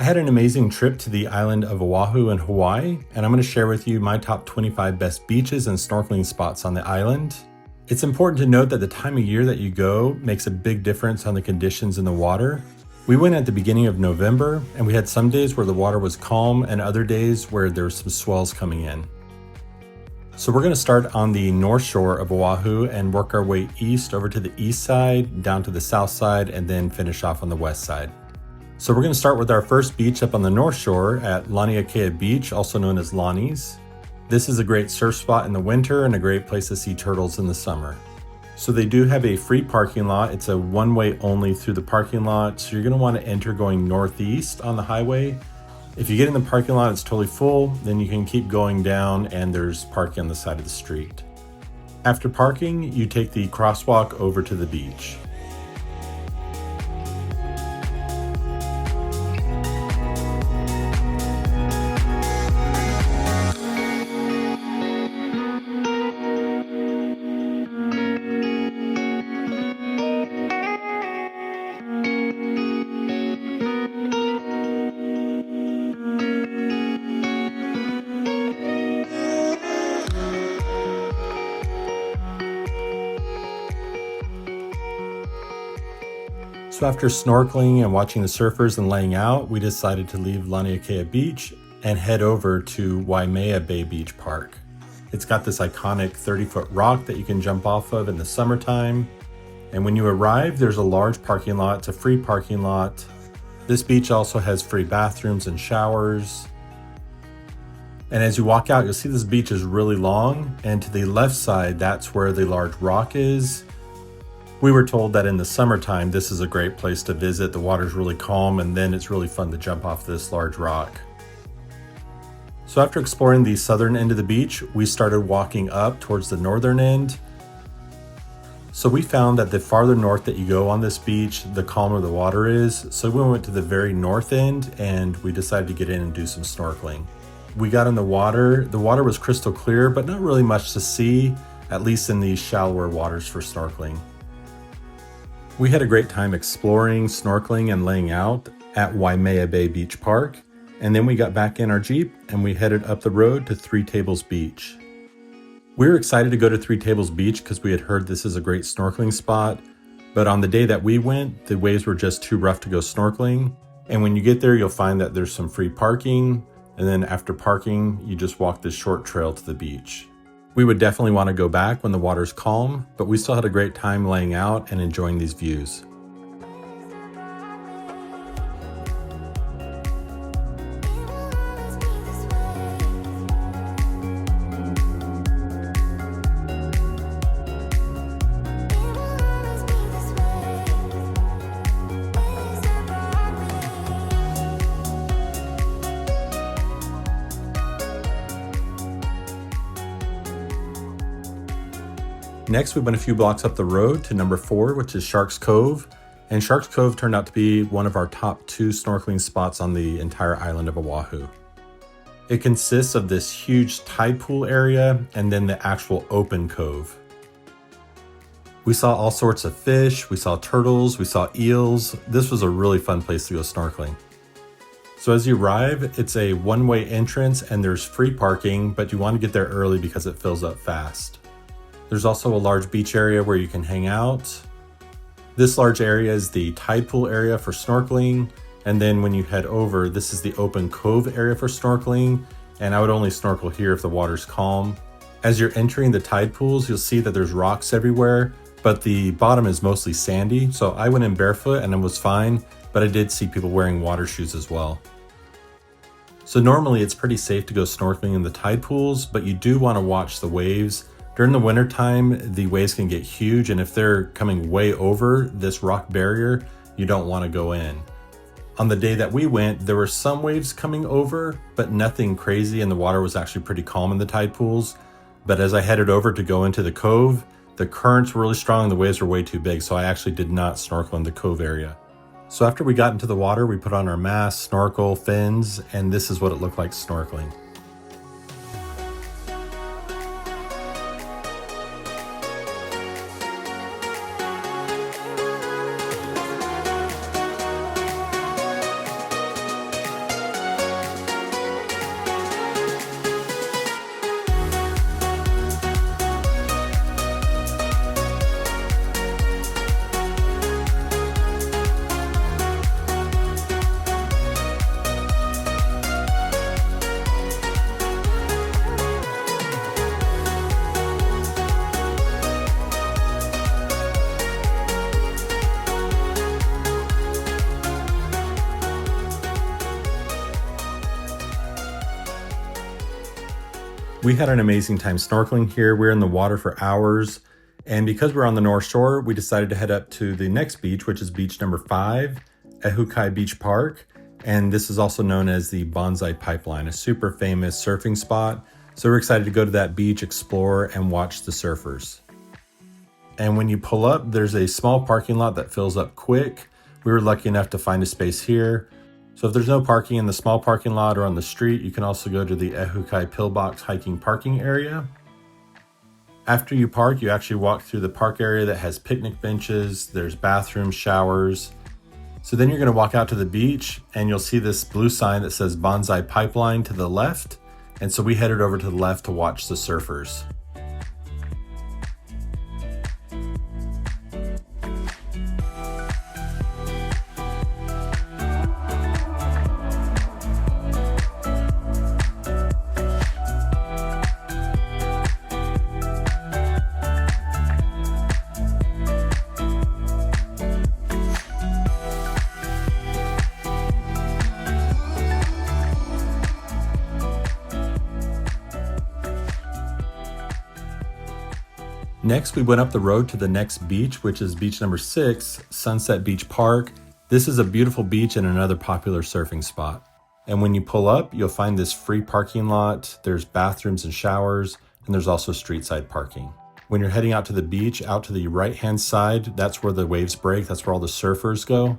I had an amazing trip to the island of Oahu in Hawaii, and I'm going to share with you my top 25 best beaches and snorkeling spots on the island. It's important to note that the time of year that you go makes a big difference on the conditions in the water. We went at the beginning of November, and we had some days where the water was calm and other days where there were some swells coming in. So we're going to start on the north shore of Oahu and work our way east over to the east side, down to the south side, and then finish off on the west side. So we're going to start with our first beach up on the north shore at Waiale'e Beach, also known as Lonnie's. This is a great surf spot in the winter and a great place to see turtles in the summer. So they do have a free parking lot. It's a one-way only through the parking lot, so you're going to want to enter going northeast on the highway. If you get in the parking lot, it's totally full, then you can keep going down and there's parking on the side of the street. After parking, you take the crosswalk over to the beach. So after snorkeling and watching the surfers and laying out, we decided to leave Waiale'e Beach and head over to Waimea Bay Beach Park. It's got this iconic 30-foot rock that you can jump off of in the summertime. And when you arrive, there's a large parking lot. It's a free parking lot. This beach also has free bathrooms and showers. And as you walk out, you'll see this beach is really long. And to the left side, that's where the large rock is. We were told that in the summertime, this is a great place to visit. The water's really calm, and then it's really fun to jump off this large rock. So after exploring the southern end of the beach, we started walking up towards the northern end. So we found that the farther north that you go on this beach, the calmer the water is. So we went to the very north end and we decided to get in and do some snorkeling. We got in the water. The water was crystal clear, but not really much to see, at least in these shallower waters for snorkeling. We had a great time exploring, snorkeling, and laying out at Waimea Bay Beach Park, and then we got back in our Jeep and we headed up the road to Three Tables Beach. We were excited to go to Three Tables Beach because we had heard this is a great snorkeling spot, but on the day that we went, the waves were just too rough to go snorkeling, and when you get there, you'll find that there's some free parking, and then after parking, you just walk this short trail to the beach. We would definitely want to go back when the water's calm, but we still had a great time laying out and enjoying these views. Next, we went a few blocks up the road to number 4, which is Sharks Cove. And Sharks Cove turned out to be one of our top 2 snorkeling spots on the entire island of Oahu. It consists of this huge tide pool area and then the actual open cove. We saw all sorts of fish, we saw turtles, we saw eels. This was a really fun place to go snorkeling. So as you arrive, it's a one-way entrance and there's free parking, but you want to get there early because it fills up fast. There's also a large beach area where you can hang out. This large area is the tide pool area for snorkeling. And then when you head over, this is the open cove area for snorkeling. And I would only snorkel here if the water's calm. As you're entering the tide pools, you'll see that there's rocks everywhere, but the bottom is mostly sandy. So I went in barefoot and it was fine, but I did see people wearing water shoes as well. So normally it's pretty safe to go snorkeling in the tide pools, but you do want to watch the waves. During the wintertime, the waves can get huge, and if they're coming way over this rock barrier, you don't want to go in. On the day that we went, there were some waves coming over, but nothing crazy, and the water was actually pretty calm in the tide pools. But as I headed over to go into the cove, the currents were really strong and the waves were way too big, so I actually did not snorkel in the cove area. So after we got into the water, we put on our mask, snorkel, fins, and this is what it looked like snorkeling. We had an amazing time snorkeling here. We were in the water for hours. And because we're on the North Shore, we decided to head up to the next beach, which is beach number 5, Ehukai Beach Park. And this is also known as the Bonsai Pipeline, a super famous surfing spot. So we're excited to go to that beach, explore, and watch the surfers. And when you pull up, there's a small parking lot that fills up quick. We were lucky enough to find a space here. So if there's no parking in the small parking lot or on the street, you can also go to the Ehukai Pillbox hiking parking area. After you park, you actually walk through the park area that has picnic benches, there's bathrooms, showers. So then you're gonna walk out to the beach and you'll see this blue sign that says Bonsai Pipeline to the left. And so we headed over to the left to watch the surfers. Next, we went up the road to the next beach, which is beach number 6, Sunset Beach Park. This is a beautiful beach and another popular surfing spot. And when you pull up, you'll find this free parking lot. There's bathrooms and showers, and there's also street side parking. When you're heading out to the beach, out to the right-hand side, that's where the waves break. That's where all the surfers go.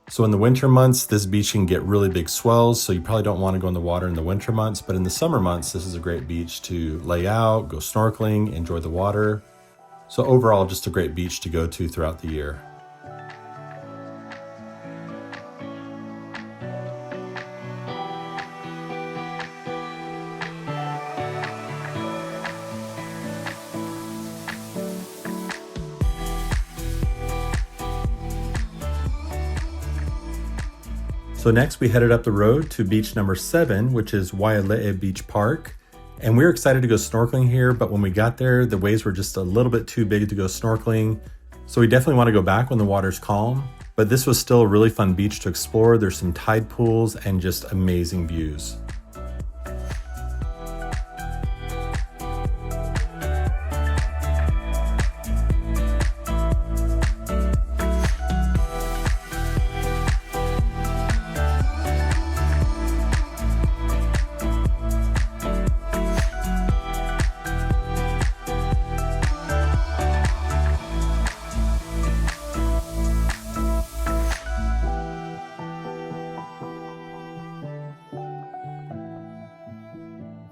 So in the winter months, this beach can get really big swells, so you probably don't want to go in the water in the winter months, but in the summer months, this is a great beach to lay out, go snorkeling, enjoy the water. So overall, just a great beach to go to throughout the year. So next we headed up the road to beach number 7, which is Waiale'e Beach Park. And we were excited to go snorkeling here, but when we got there, the waves were just a little bit too big to go snorkeling. So we definitely want to go back when the water's calm. But this was still a really fun beach to explore. There's some tide pools and just amazing views.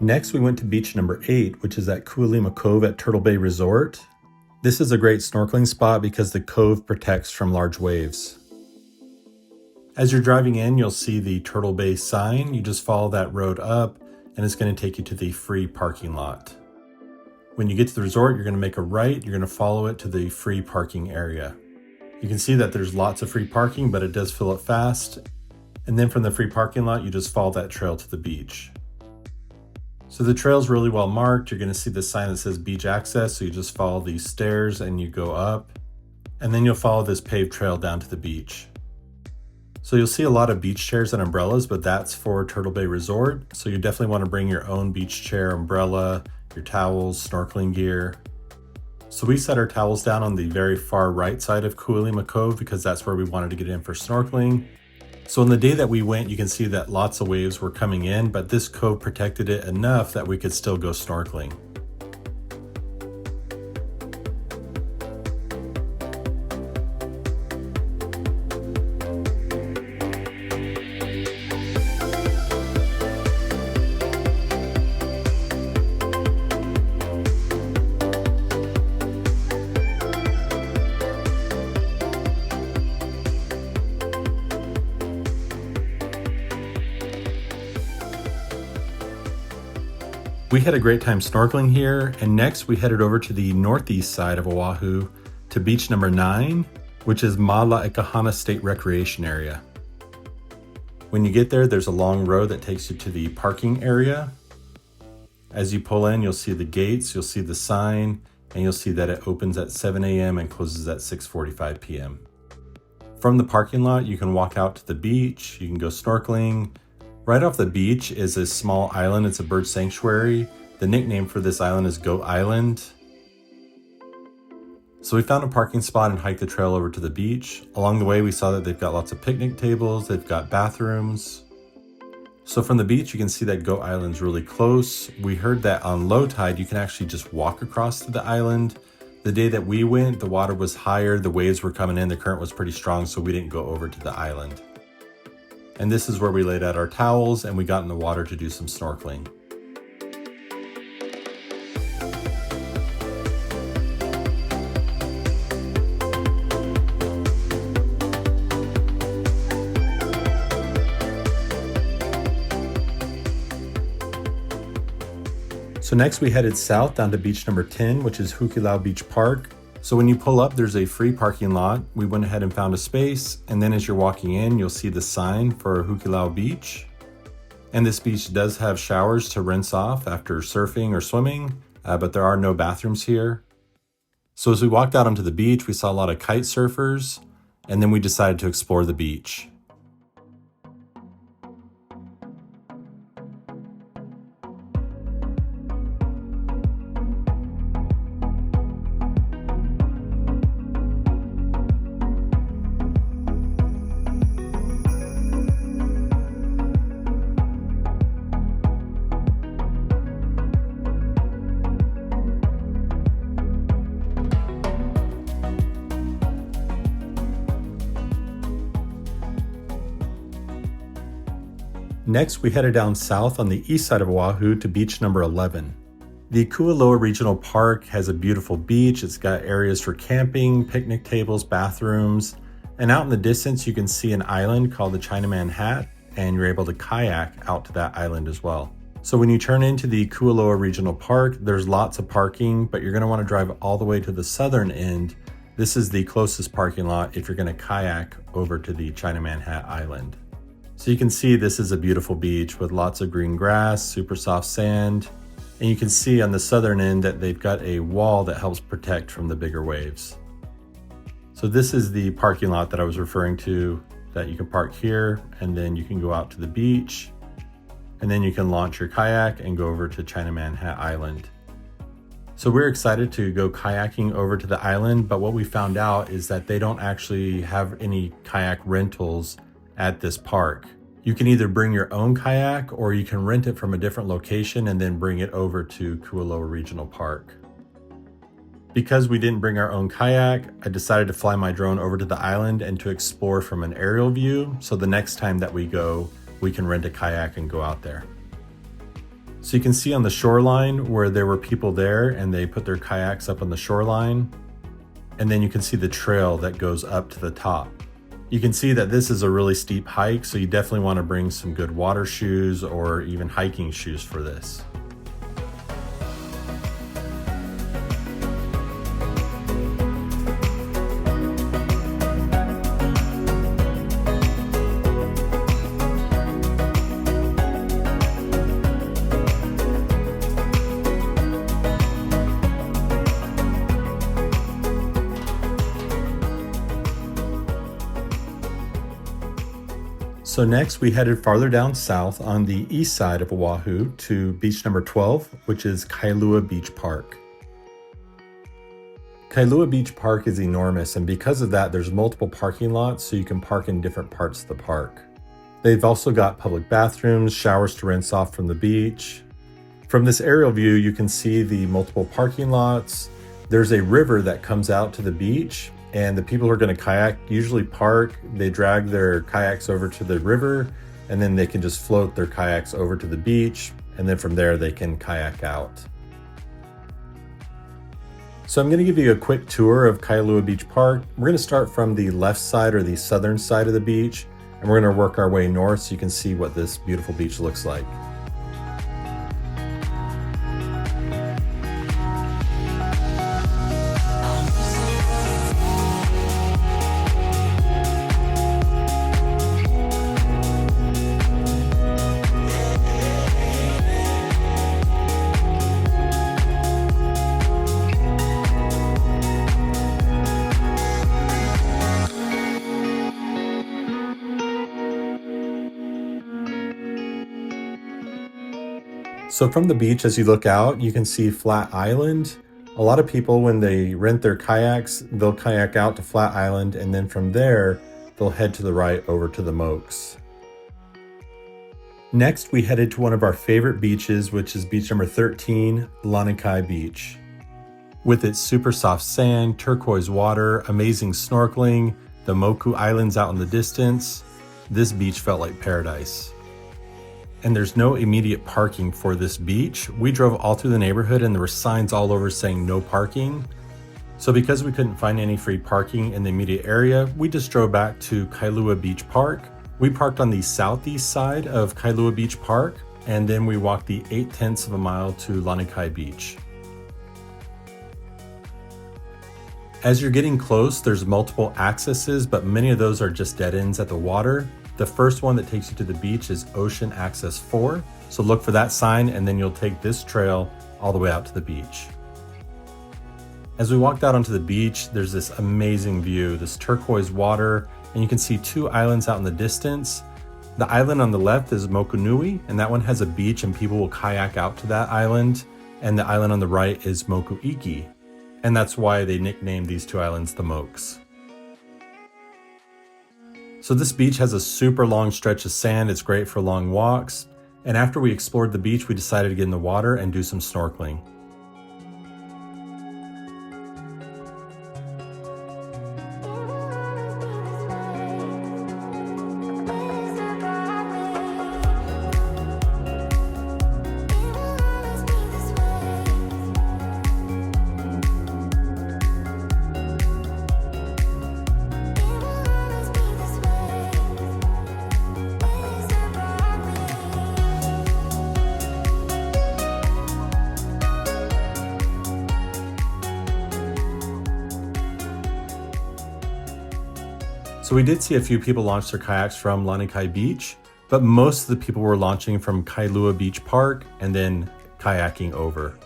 Next, we went to beach number 8, which is at Kuilima Cove at Turtle Bay Resort. This is a great snorkeling spot because the cove protects from large waves. As you're driving in, you'll see the Turtle Bay sign. You just follow that road up and it's going to take you to the free parking lot. When you get to the resort, you're going to make a right. You're going to follow it to the free parking area. You can see that there's lots of free parking, but it does fill up fast. And then from the free parking lot, you just follow that trail to the beach. So the trail's really well marked. You're going to see the sign that says beach access. So you just follow these stairs and you go up, and then you'll follow this paved trail down to the beach. So you'll see a lot of beach chairs and umbrellas, but that's for Turtle Bay Resort. So you definitely want to bring your own beach chair, umbrella, your towels, snorkeling gear. So we set our towels down on the very far right side of Kuilima Cove because that's where we wanted to get in for snorkeling. So on the day that we went, you can see that lots of waves were coming in, but this cove protected it enough that we could still go snorkeling. We had a great time snorkeling here, and next we headed over to the northeast side of Oahu to beach number 9, which is Mala'ekahana State Recreation Area. When you get there, there's a long road that takes you to the parking area. As you pull in, you'll see the gates, you'll see the sign, and you'll see that it opens at 7 a.m. and closes at 6:45 p.m. From the parking lot, you can walk out to the beach, you can go snorkeling. Right off the beach is a small island. It's a bird sanctuary, The nickname for this island is Goat Island. So we found a parking spot and hiked the trail over to the beach. Along the way, we saw that they've got lots of picnic tables, they've got bathrooms. So from the beach, you can see that Goat Island's really close. We heard that on low tide, you can actually just walk across to the island. The day that we went, the water was higher, the waves were coming in, the current was pretty strong, so we didn't go over to the island. And this is where we laid out our towels and we got in the water to do some snorkeling. So next we headed south down to beach number 10, which is Hukilau Beach Park. So when you pull up, there's a free parking lot. We went ahead and found a space, and then as you're walking in, you'll see the sign for Hukilau Beach. And this beach does have showers to rinse off after surfing or swimming, but there are no bathrooms here. So as we walked out onto the beach, we saw a lot of kite surfers, and then we decided to explore the beach. Next, we headed down south on the east side of Oahu to beach number 11. The Kualoa Regional Park has a beautiful beach. It's got areas for camping, picnic tables, bathrooms, and out in the distance you can see an island called the Chinaman Hat, and you're able to kayak out to that island as well. So when you turn into the Kualoa Regional Park, there's lots of parking, but you're going to want to drive all the way to the southern end. This is the closest parking lot if you're going to kayak over to the Chinaman Hat Island. So you can see this is a beautiful beach with lots of green grass, super soft sand, and you can see on the southern end that they've got a wall that helps protect from the bigger waves. So this is the parking lot that I was referring to, that you can park here, and then you can go out to the beach, and then you can launch your kayak and go over to Chinaman Hat Island. So we're excited to go kayaking over to the island, but what we found out is that they don't actually have any kayak rentals at this park. You can either bring your own kayak or you can rent it from a different location and then bring it over to Kualoa Regional Park. Because we didn't bring our own kayak, I decided to fly my drone over to the island and to explore from an aerial view, so the next time that we go, we can rent a kayak and go out there. So you can see on the shoreline where there were people there and they put their kayaks up on the shoreline, and then you can see the trail that goes up to the top. You can see that this is a really steep hike, so you definitely want to bring some good water shoes or even hiking shoes for this. So next we headed farther down south on the east side of Oahu to beach number 12, which is Kailua Beach Park. Kailua Beach Park is enormous, and because of that, there's multiple parking lots, so you can park in different parts of the park. They've also got public bathrooms, showers to rinse off from the beach. From this aerial view, you can see the multiple parking lots. There's a river that comes out to the beach, and the people who are going to kayak usually park, they drag their kayaks over to the river, and then they can just float their kayaks over to the beach, and then from there they can kayak out. So I'm going to give you a quick tour of Kailua Beach Park. We're going to start from the left side or the southern side of the beach, and we're going to work our way north so you can see what this beautiful beach looks like. So from the beach, as you look out, you can see Flat Island. A lot of people, when they rent their kayaks, they'll kayak out to Flat Island, and then from there, they'll head to the right over to the Mokes. Next, we headed to one of our favorite beaches, which is beach number 13, Lanikai Beach. With its super soft sand, turquoise water, amazing snorkeling, the Moku Islands out in the distance, this beach felt like paradise. And there's no immediate parking for this beach. We drove all through the neighborhood and there were signs all over saying no parking. So because we couldn't find any free parking in the immediate area, we just drove back to Kailua Beach Park. We parked on the southeast side of Kailua Beach Park, and then we walked the 0.8 of a mile to Lanikai Beach. As you're getting close, there's multiple accesses, but many of those are just dead ends at the water. The first one that takes you to the beach is Ocean Access 4. So look for that sign and then you'll take this trail all the way out to the beach. As we walked out onto the beach, there's this amazing view, this turquoise water, and you can see two islands out in the distance. The island on the left is Mokunui, and that one has a beach and people will kayak out to that island. And the island on the right is Moku'iki. And that's why they nicknamed these two islands the Mokes. So this beach has a super long stretch of sand. It's great for long walks. And after we explored the beach, we decided to get in the water and do some snorkeling. So we did see a few people launch their kayaks from Lanikai Beach, but most of the people were launching from Kailua Beach Park and then kayaking over.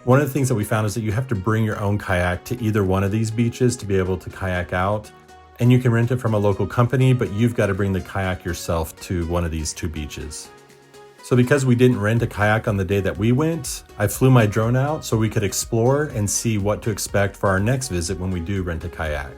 One of the things that we found is that you have to bring your own kayak to either one of these beaches to be able to kayak out. And you can rent it from a local company, but you've got to bring the kayak yourself to one of these two beaches. So because we didn't rent a kayak on the day that we went, I flew my drone out so we could explore and see what to expect for our next visit when we do rent a kayak.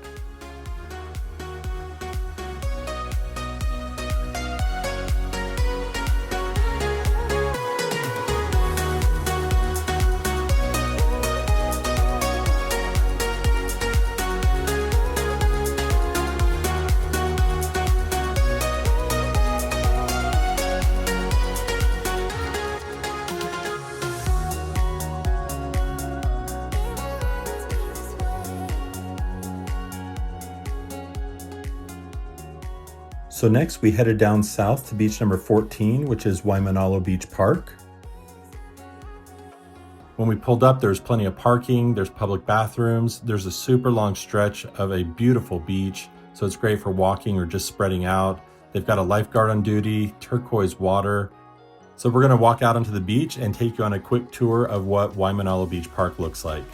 So next we headed down south to beach number 14, which is Waimanalo Beach Park. When we pulled up, there's plenty of parking, there's public bathrooms, there's a super long stretch of a beautiful beach, so it's great for walking or just spreading out. They've got a lifeguard on duty, turquoise water. So we're gonna walk out onto the beach and take you on a quick tour of what Waimanalo Beach Park looks like.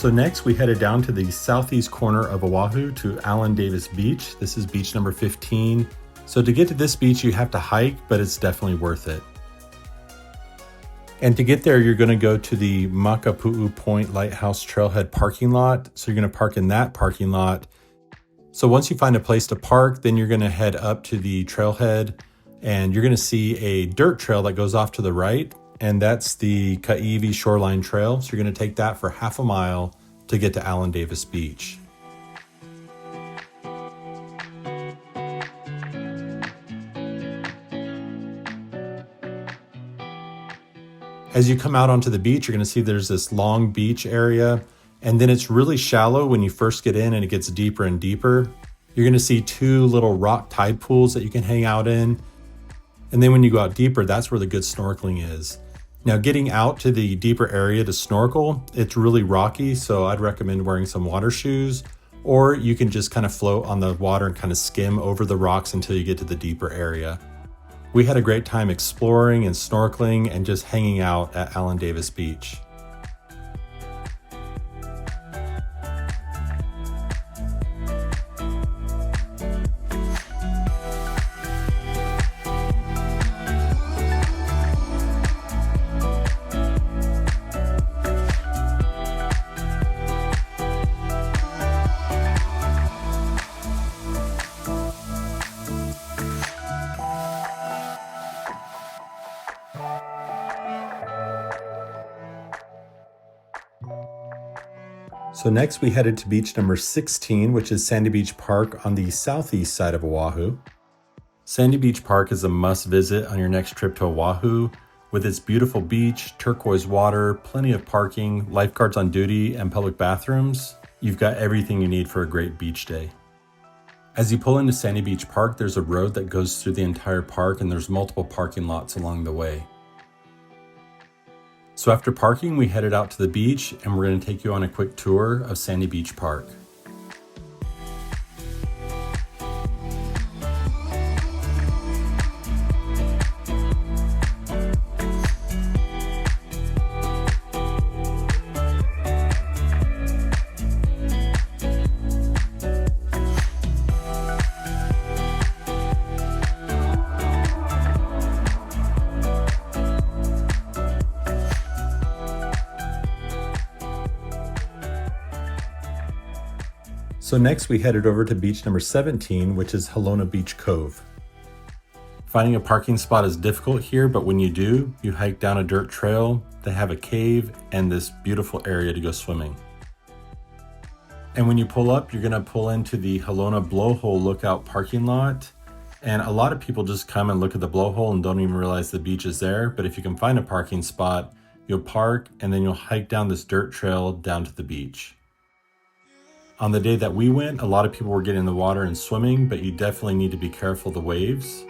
So next we headed down to the southeast corner of Oahu to Allen Davis Beach. This is beach number 15. So to get to this beach, you have to hike, but it's definitely worth it. And to get there, you're going to go to the Makapu'u Point Lighthouse Trailhead parking lot. So you're going to park in that parking lot. So once you find a place to park, then you're going to head up to the trailhead and you're going to see a dirt trail that goes off to the right. And that's the Ka'ivi Shoreline Trail. So you're going to take that for half a mile to get to Allen Davis Beach. As you come out onto the beach, you're going to see there's this long beach area, and then it's really shallow when you first get in and it gets deeper and deeper. You're going to see two little rock tide pools that you can hang out in. And then when you go out deeper, that's where the good snorkeling is. Now, getting out to the deeper area to snorkel, it's really rocky, so I'd recommend wearing some water shoes, or you can just kind of float on the water and kind of skim over the rocks until you get to the deeper area. We had a great time exploring and snorkeling and just hanging out at Allen Davis Beach. So next we headed to beach number 16, which is Sandy Beach Park on the southeast side of Oahu. Sandy Beach Park is a must visit on your next trip to Oahu. With its beautiful beach, turquoise water, plenty of parking, lifeguards on duty, and public bathrooms, you've got everything you need for a great beach day. As you pull into Sandy Beach Park, there's a road that goes through the entire park and there's multiple parking lots along the way. So after parking, we headed out to the beach and we're going to take you on a quick tour of Sandy Beach Park. So next we headed over to beach number 17, which is Halona Beach Cove. Finding a parking spot is difficult here, but when you do, you hike down a dirt trail. They have a cave and this beautiful area to go swimming. And when you pull up, you're gonna pull into the Halona Blowhole Lookout parking lot. And a lot of people just come and look at the blowhole and don't even realize the beach is there. But if you can find a parking spot, you'll park and then you'll hike down this dirt trail down to the beach. On the day that we went, a lot of people were getting in the water and swimming, but you definitely need to be careful of the waves.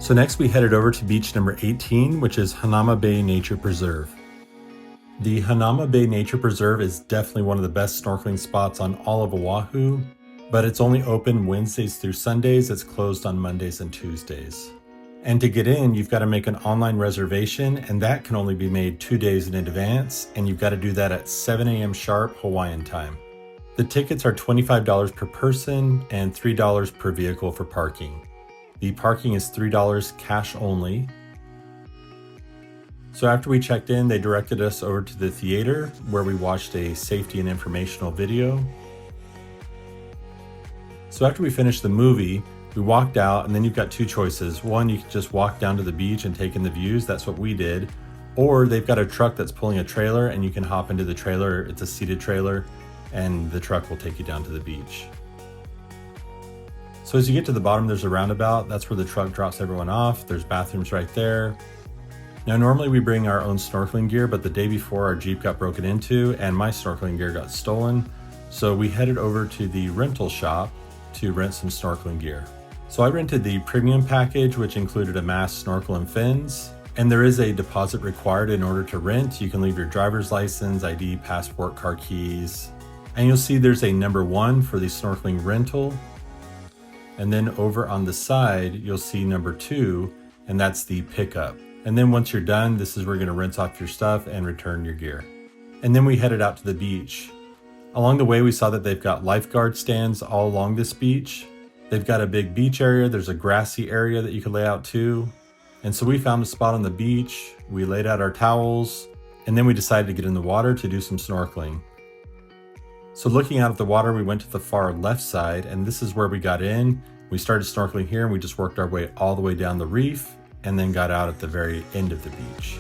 So next we headed over to beach number 18, which is Hanauma Bay Nature Preserve. The Hanauma Bay Nature Preserve is definitely one of the best snorkeling spots on all of Oahu, but it's only open Wednesdays through Sundays. It's closed on Mondays and Tuesdays. And to get in, you've got to make an online reservation, and that can only be made 2 days in advance, and you've got to do that at 7 a.m. sharp Hawaiian time. The tickets are $25 per person and $3 per vehicle for parking. The parking is $3 cash only. So after we checked in, they directed us over to the theater where we watched a safety and informational video. So after we finished the movie, we walked out, and then you've got two choices. One, you can just walk down to the beach and take in the views. That's what we did. Or they've got a truck that's pulling a trailer and you can hop into the trailer. It's a seated trailer and the truck will take you down to the beach. So as you get to the bottom, there's a roundabout. That's where the truck drops everyone off. There's bathrooms right there. Now, normally we bring our own snorkeling gear, but the day before our Jeep got broken into and my snorkeling gear got stolen. So we headed over to the rental shop to rent some snorkeling gear. So I rented the premium package, which included a mask, snorkel, and fins. And there is a deposit required in order to rent. You can leave your driver's license, ID, passport, car keys. And you'll see there's a number 1 for the snorkeling rental. And then over on the side, you'll see number 2, and that's the pickup. And then once you're done, this is where you're gonna rinse off your stuff and return your gear. And then we headed out to the beach. Along the way, we saw that they've got lifeguard stands all along this beach. They've got a big beach area. There's a grassy area that you could lay out too. And so we found a spot on the beach. We laid out our towels, and then we decided to get in the water to do some snorkeling. So looking out at the water, we went to the far left side, and this is where we got in. We started snorkeling here, and we just worked our way all the way down the reef, and then got out at the very end of the beach.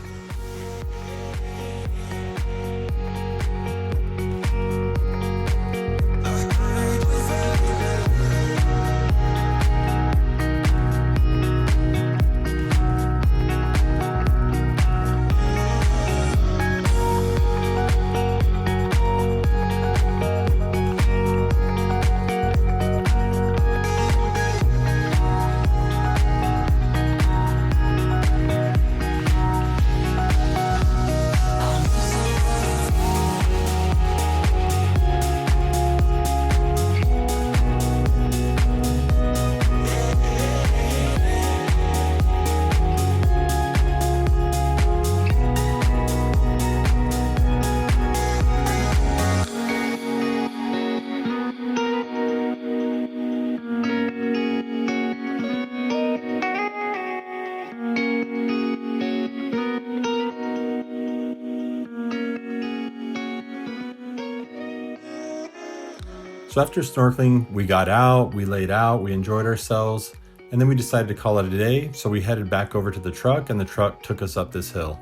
So after snorkeling, we got out, we laid out, we enjoyed ourselves, and then we decided to call it a day. So we headed back over to the truck, and the truck took us up this hill.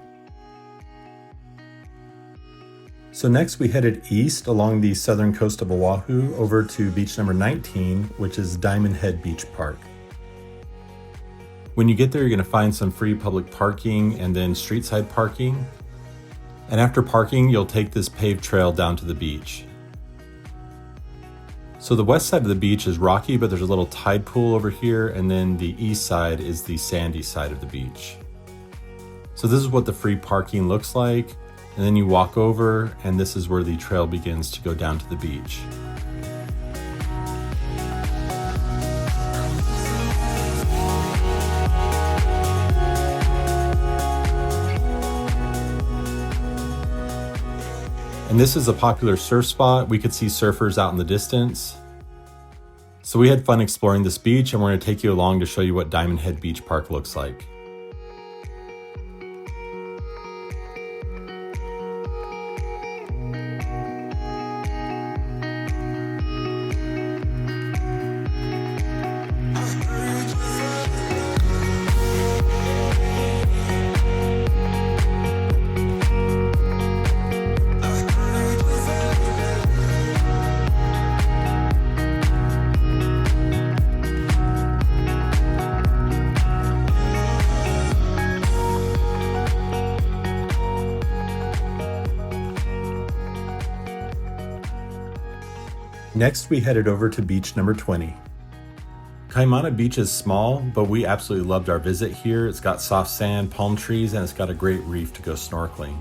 So next we headed east along the southern coast of Oahu over to beach number 19, which is Diamond Head Beach Park. When you get there, you're gonna find some free public parking and then street side parking. And after parking, you'll take this paved trail down to the beach. So the west side of the beach is rocky, but there's a little tide pool over here, and then the east side is the sandy side of the beach. So this is what the free parking looks like, and then you walk over, and this is where the trail begins to go down to the beach. And this is a popular surf spot. We could see surfers out in the distance. So we had fun exploring this beach, and we're gonna take you along to show you what Diamond Head Beach Park looks like. Next, we headed over to beach number 20. Kaimana Beach is small, but we absolutely loved our visit here. It's got soft sand, palm trees, and it's got a great reef to go snorkeling.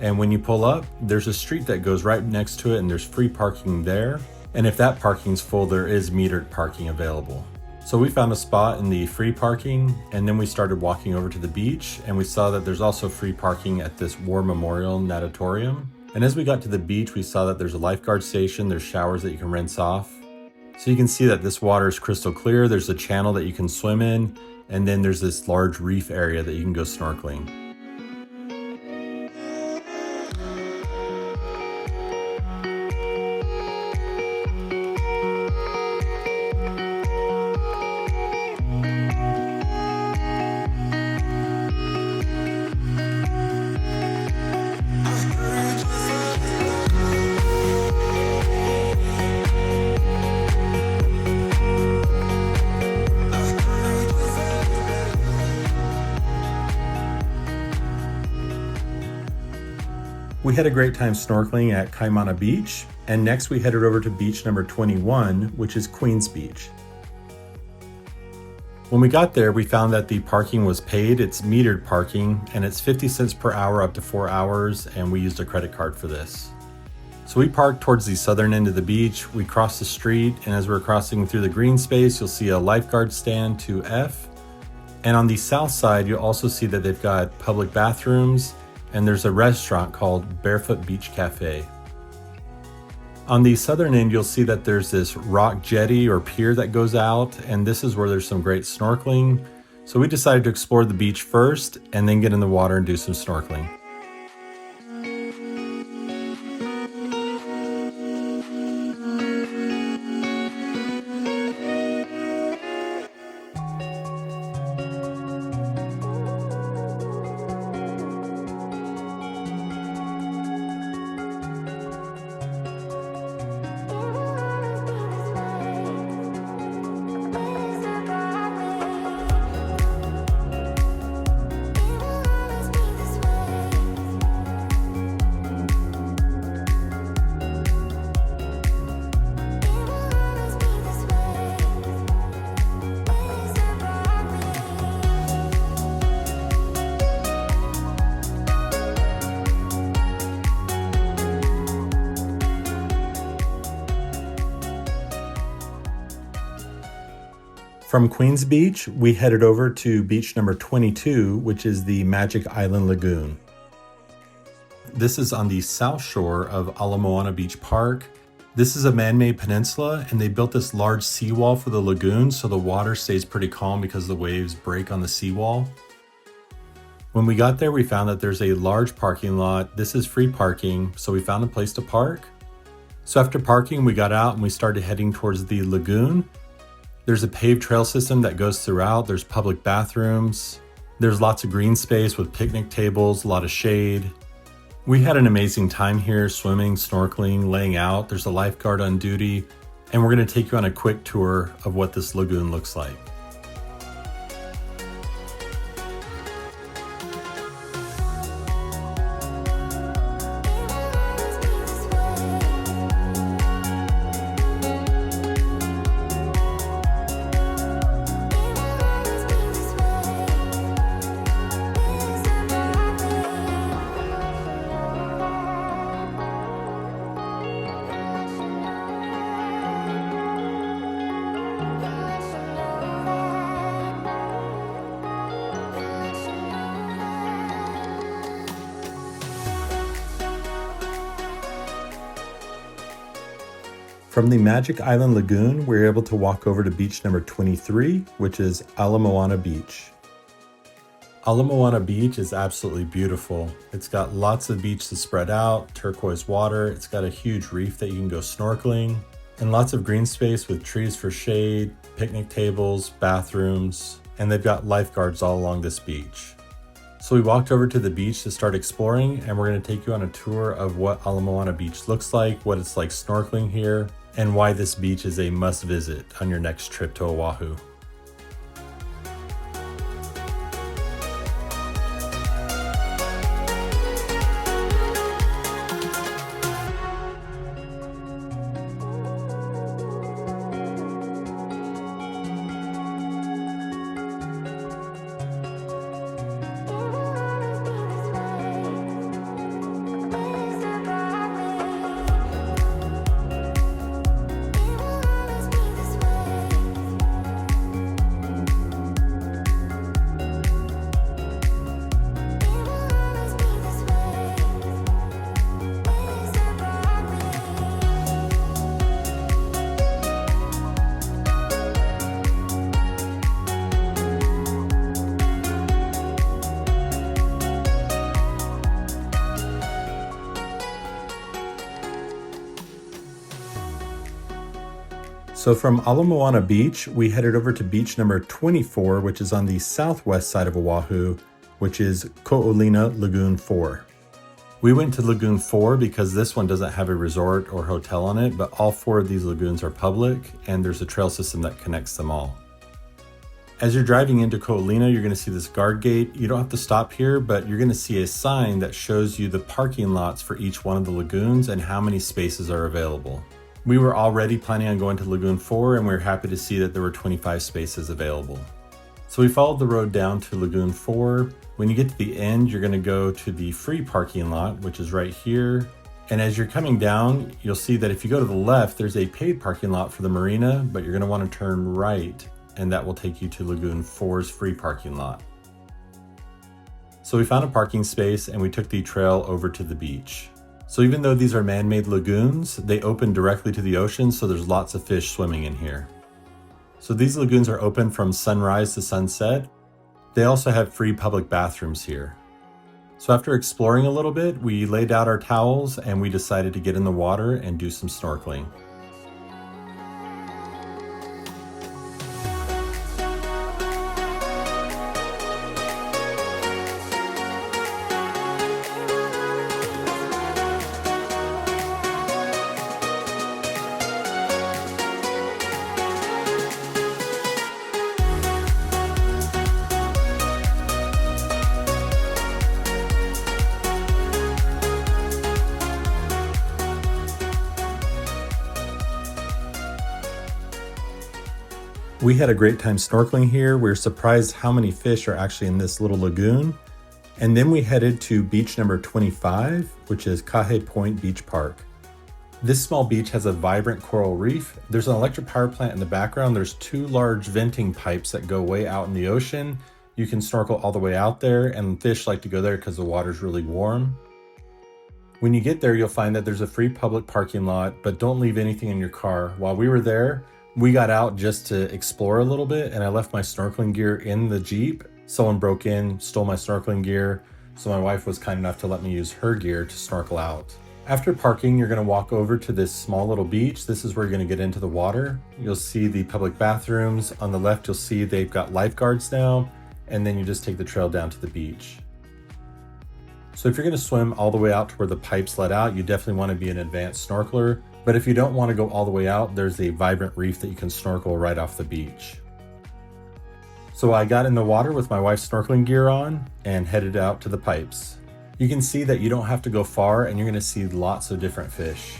And when you pull up, there's a street that goes right next to it, and there's free parking there. And if that parking's full, there is metered parking available. So we found a spot in the free parking, and then we started walking over to the beach, and we saw that there's also free parking at this War Memorial Natatorium. And as we got to the beach, we saw that there's a lifeguard station, there's showers that you can rinse off. So you can see that this water is crystal clear, there's a channel that you can swim in, and then there's this large reef area that you can go snorkeling. We had a great time snorkeling at Kaimana Beach, and next we headed over to beach number 21, which is Queens Beach. When we got there, we found that the parking was paid. It's metered parking, and it's 50 cents per hour up to 4 hours, and we used a credit card for this. So we parked towards the southern end of the beach. We crossed the street, and as we're crossing through the green space, you'll see a lifeguard stand to F. And on the south side, you'll also see that they've got public bathrooms, and there's a restaurant called Barefoot Beach Cafe. On the southern end, you'll see that there's this rock jetty or pier that goes out, and this is where there's some great snorkeling. So we decided to explore the beach first and then get in the water and do some snorkeling. From Queens Beach, we headed over to beach number 22, which is the Magic Island Lagoon. This is on the south shore of Ala Moana Beach Park. This is a man-made peninsula, and they built this large seawall for the lagoon so the water stays pretty calm because the waves break on the seawall. When we got there, we found that there's a large parking lot. This is free parking, so we found a place to park. So after parking, we got out and we started heading towards the lagoon. There's a paved trail system that goes throughout. There's public bathrooms. There's lots of green space with picnic tables, a lot of shade. We had an amazing time here, swimming, snorkeling, laying out. There's a lifeguard on duty, and we're going to take you on a quick tour of what this lagoon looks like. From the Magic Island Lagoon, we were able to walk over to beach number 23, which is Ala Moana Beach. Ala Moana Beach is absolutely beautiful. It's got lots of beach to spread out, turquoise water. It's got a huge reef that you can go snorkeling, and lots of green space with trees for shade, picnic tables, bathrooms, and they've got lifeguards all along this beach. So we walked over to the beach to start exploring, and we're going to take you on a tour of what Ala Moana Beach looks like, what it's like snorkeling here, and why this beach is a must visit on your next trip to Oahu. So from Ala Moana Beach, we headed over to beach number 24, which is on the southwest side of Oahu, which is Ko'olina Lagoon 4. We went to Lagoon 4 because this one doesn't have a resort or hotel on it, but all four of these lagoons are public, and there's a trail system that connects them all. As you're driving into Ko'olina, you're going to see this guard gate. You don't have to stop here, but you're going to see a sign that shows you the parking lots for each one of the lagoons and how many spaces are available. We were already planning on going to Lagoon 4, and we were happy to see that there were 25 spaces available. So we followed the road down to Lagoon 4. When you get to the end, you're going to go to the free parking lot, which is right here. And as you're coming down, you'll see that if you go to the left, there's a paid parking lot for the marina, but you're going to want to turn right and that will take you to Lagoon 4's free parking lot. So we found a parking space and we took the trail over to the beach. So even though these are man-made lagoons, they open directly to the ocean, so there's lots of fish swimming in here. So these lagoons are open from sunrise to sunset. They also have free public bathrooms here. So after exploring a little bit, we laid out our towels and we decided to get in the water and do some snorkeling. We had a great time snorkeling here. We were surprised how many fish are actually in this little lagoon. And then we headed to beach number 25, which is Kahe Point Beach Park. This small beach has a vibrant coral reef. There's an electric power plant in the background. There's 2 large venting pipes that go way out in the ocean. You can snorkel all the way out there, and fish like to go there because the water's really warm. When you get there, you'll find that there's a free public parking lot, but don't leave anything in your car. While we were there, we got out just to explore a little bit, and I left my snorkeling gear in the Jeep. Someone broke in, stole my snorkeling gear, so my wife was kind enough to let me use her gear to snorkel out. After parking, you're gonna walk over to this small little beach. This is where you're gonna get into the water. You'll see the public bathrooms. On the left, you'll see they've got lifeguards now, and then you just take the trail down to the beach. So if you're gonna swim all the way out to where the pipes let out, you definitely wanna be an advanced snorkeler. But if you don't want to go all the way out, there's a vibrant reef that you can snorkel right off the beach. So I got in the water with my wife's snorkeling gear on and headed out to the pipes. You can see that you don't have to go far and you're going to see lots of different fish.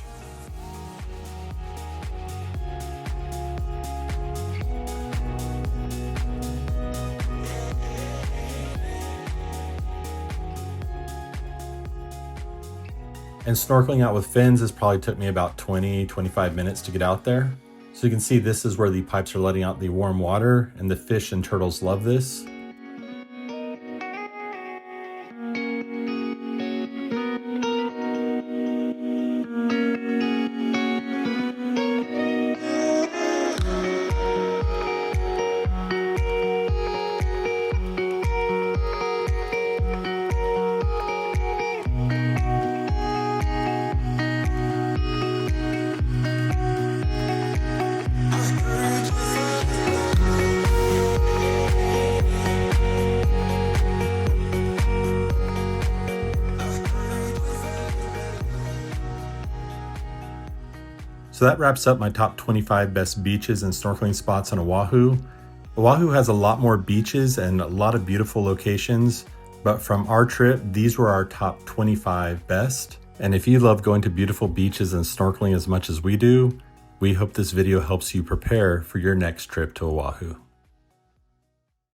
And snorkeling out with fins has probably took me about 20-25 minutes to get out there. So you can see this is where the pipes are letting out the warm water, and the fish and turtles love this. So that wraps up my top 25 best beaches and snorkeling spots on Oahu. Oahu has a lot more beaches and a lot of beautiful locations, but from our trip, these were our top 25 best. And if you love going to beautiful beaches and snorkeling as much as we do, we hope this video helps you prepare for your next trip to Oahu.